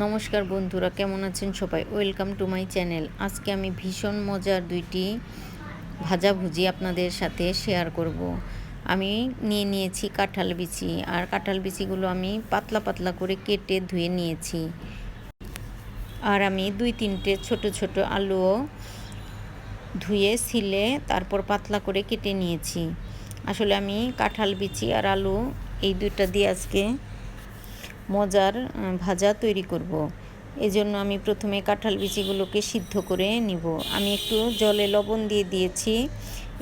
নমস্কার বন্ধুরা, কেমন আছেন সবাই? Welcome to my channel. আজকে আমি ভীষণ মজার দুইটি ভাজাভুজি আপনাদের সাথে শেয়ার করব। আমি নিয়েছি কাঁঠাল বিচি, আর কাঁঠাল বিচিগুলো আমি পাতলা পাতলা করে কেটে ধুয়ে নিয়েছি। আর আমি 2-3টে ছোট ছোট আলুও ধুয়ে ছিলে তারপর পাতলা করে কেটে নিয়েছি। আসলে আমি কাঁঠাল বিচি আর আলু এই দুইটা দিয়ে আজকে মজার ভাজা তৈরি করব। এজন্য আমি প্রথমে কাঁঠাল বিচিগুলোকে সিদ্ধ করে নিব। আমি একটু জলে লবণ দিয়ে দিয়েছি।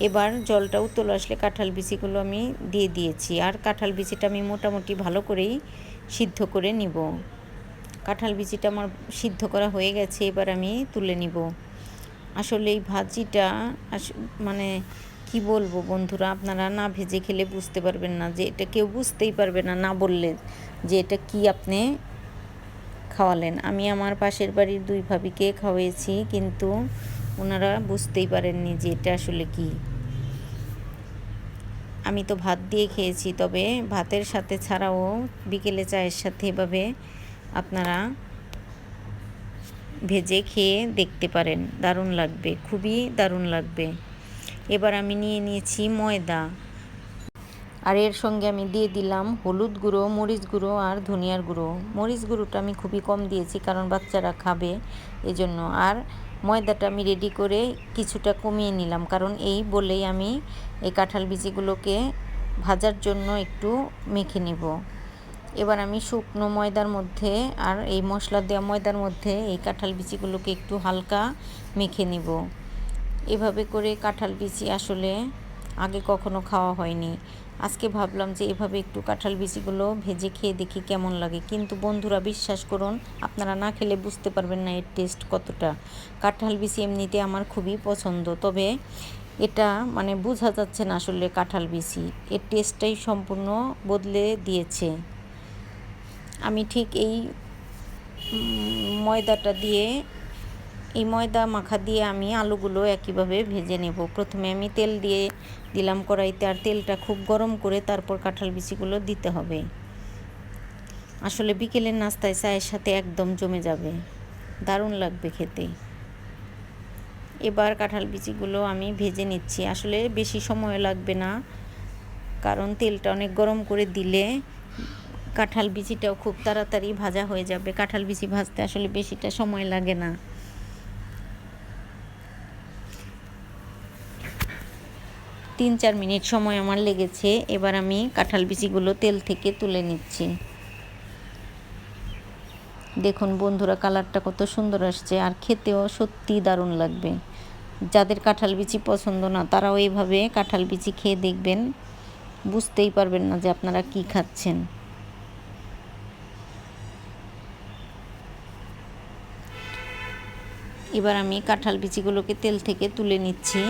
এবার জলটা উতলে আসলে কাঁঠাল বিচিগুলো আমি দিয়ে দিয়েছি। আর কাঁঠাল বিচিটা আমি মোটামুটি ভালো করেই সিদ্ধ করে নিব। কাঁঠাল বিচিটা আমার সিদ্ধ করা হয়ে গেছে, এবার আমি তুলে নিব। আসলে এই ভাজিটা মানে কি বলবো বন্ধুরা, আপনারা না ভেজে খেলে বুঝতে পারবেন না, যে এটা কেউ বুঝতেই পারবে না, না বললে যে এটা কি আপনি খাওয়ালেন। আমি আমার পাশের বাড়ির 2 ভাবিকে খাওয়াইছি, কিন্তু ওনারা বুঝতেই পারেননি যে এটা আসলে কি। আমি তো ভাত দিয়ে খেয়েছি, তবে ভাতের সাথে ছাড়াও বিকেলে চায়ের সাথে এভাবে আপনারা ভেজে খেয়ে দেখতে পারেন, দারুণ লাগবে, খুবই দারুণ লাগবে। এবার আমি নিয়েছি ময়দা, আর এর সঙ্গে আমি দিয়ে দিলাম হলুদ গুঁড়ো, মরিচ গুঁড়ো আর ধনিয়ার গুঁড়ো। মরিচ গুঁড়োটা আমি খুবই কম দিয়েছি, কারণ বাচ্চারা খাবে এজন্য। আর ময়দাটা আমি রেডি করে কিছুটা কমিয়ে নিলাম, কারণ এই বলেই আমি এই কাঁঠাল বিচিগুলোকে ভাজার জন্য একটু মেখে নেব। এবার আমি শুকনো ময়দার মধ্যে আর এই মশলা দেওয়া ময়দার মধ্যে এই কাঁঠাল বিচিগুলোকে একটু হালকা মেখে নিব। এভাবে করে কাঁঠাল বিচি আসলে আগে কখনো খাওয়া হয়নি। আজকে ভাবলাম যে এভাবে একটু কাঁঠাল বিচিগুলো ভেজে খেয়ে দেখি কেমন লাগে। কিন্তু বন্ধুরা, বিশ্বাস করুন, আপনারা না খেলে বুঝতে পারবেন না এর টেস্ট কতটা। কাঁঠাল বিচি এমনিতে আমার খুবই পছন্দ, তবে এটা মানে বোঝা যাচ্ছে না আসলে কাঁঠাল বিচি, এর টেস্টটাই সম্পূর্ণ বদলে দিয়েছে। আমি ঠিক এই ময়দা মাখা দিয়ে আমি আলুগুলো একইভাবে ভেজে নেব। প্রথমে আমি তেল দিয়ে দিলাম কড়াইতে, আর তেলটা খুব গরম করে তারপর কাঁঠাল বিচিগুলো দিতে হবে। আসলে বিকেলের নাস্তায় চায়ের সাথে একদম জমে যাবে, দারুণ লাগবে খেতে। এবার কাঁঠাল বিচিগুলো আমি ভেজে নিচ্ছি। আসলে বেশি সময় লাগবে না, কারণ তেলটা অনেক গরম করে দিলে কাঁঠাল বিচিটাও খুব তাড়াতাড়ি ভাজা হয়ে যাবে। কাঁঠাল বিচি ভাজতে আসলে বেশিটা সময় লাগে না। 3-4 মিনিট সময় আমার লেগেছে। এবার আমি কাঁঠাল বিচিগুলো তেল থেকে তুলে নিচ্ছি। দেখুন বন্ধুরা, কালারটা কত সুন্দর আসছে, আর খেতেও সত্যি দারুণ লাগবে। যাদের কাঁঠাল বিচি পছন্দ না, তারাও এইভাবে কাঁঠাল বিচি খেয়ে দেখবেন, বুঝতেই পারবেন না যে আপনারা কি খাচ্ছেন। এবার আমি কাঁঠাল বিচিগুলোকে তেল থেকে তুলে নিচ্ছি,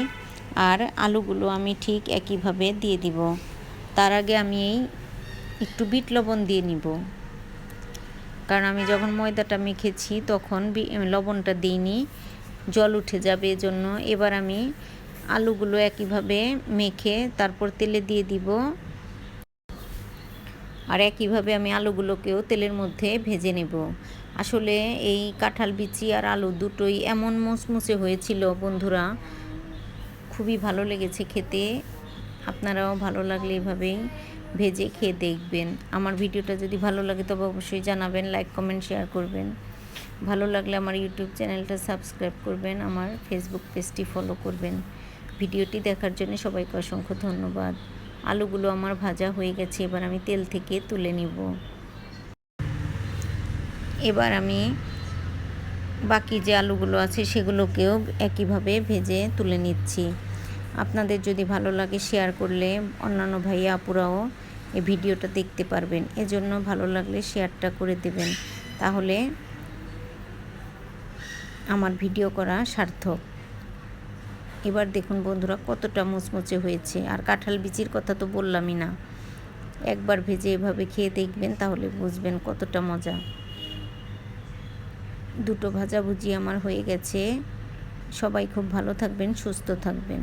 আর আলুগুলো আমি ঠিক একইভাবে দিয়ে দিব। তার আগে আমি একটু বিট লবণ দিয়ে নিব, কারণ আমি যখন ময়দাটা মেখেছি তখন লবণটা দিইনি, জল উঠে যাবে এজন্য। এবার আমি আলুগুলো একইভাবে মেখে তারপর তেলে দিয়ে দিব, আর একইভাবে আমি আলুগুলোকেও তেলের মধ্যে ভেজে নেব। আসলে এই কাঁঠাল বিচি আর আলু দুটোই এমন মুচমুচে হয়েছিল বন্ধুরা, খুবই ভালো লেগেছে খেতে। আপনারাও ভালো লাগলে এভাবেই ভেজে খেয়ে দেখবেন। আমার ভিডিওটা যদি ভালো লাগে তবে অবশ্যই জানাবেন, লাইক কমেন্ট শেয়ার করবেন। ভালো লাগলে আমার ইউটিউব চ্যানেলটা সাবস্ক্রাইব করবেন, আমার ফেসবুক পেজটি ফলো করবেন। ভিডিওটি দেখার জন্য সবাইকে অসংখ্য ধন্যবাদ। আলুগুলো আমার ভাজা হয়ে গেছে, এবার আমি তেল থেকে তুলে নিব। এবার আমি বাকি যে আলুগুলো আছে সেগুলোকেও একইভাবে ভেজে তুলে নিচ্ছি। আপনাদের যদি ভালো লাগে শেয়ার করলে অন্যান্য ভাইয়া আপুরাও এই ভিডিওটা দেখতে পারবেন, এজন্য ভালো লাগলে শেয়ারটা করে দেবেন, তাহলে আমার ভিডিও করা সার্থক। এবার দেখুন বন্ধুরা কতটা মুচমুচে হয়েছে, আর কাঁঠাল বিচির কথা তো বললামই না। একবার ভেজে এভাবে খেয়ে দেখবেন, তাহলে বুঝবেন কতটা মজা। দুটো ভাজাভুজি আমার হয়ে গেছে। সবাই খুব ভালো থাকবেন, সুস্থ থাকবেন।